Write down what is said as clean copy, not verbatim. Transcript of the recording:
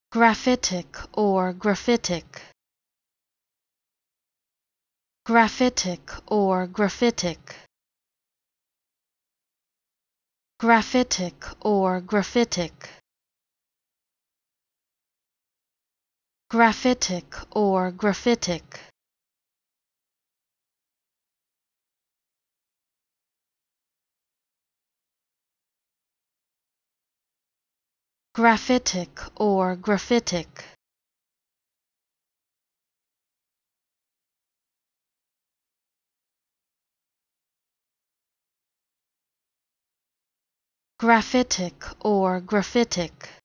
graphitic or graphitic, graphitic or graphitic, graphitic or graphitic, graphitic or graphitic, graphitic or graphitic, graphitic or graphitic,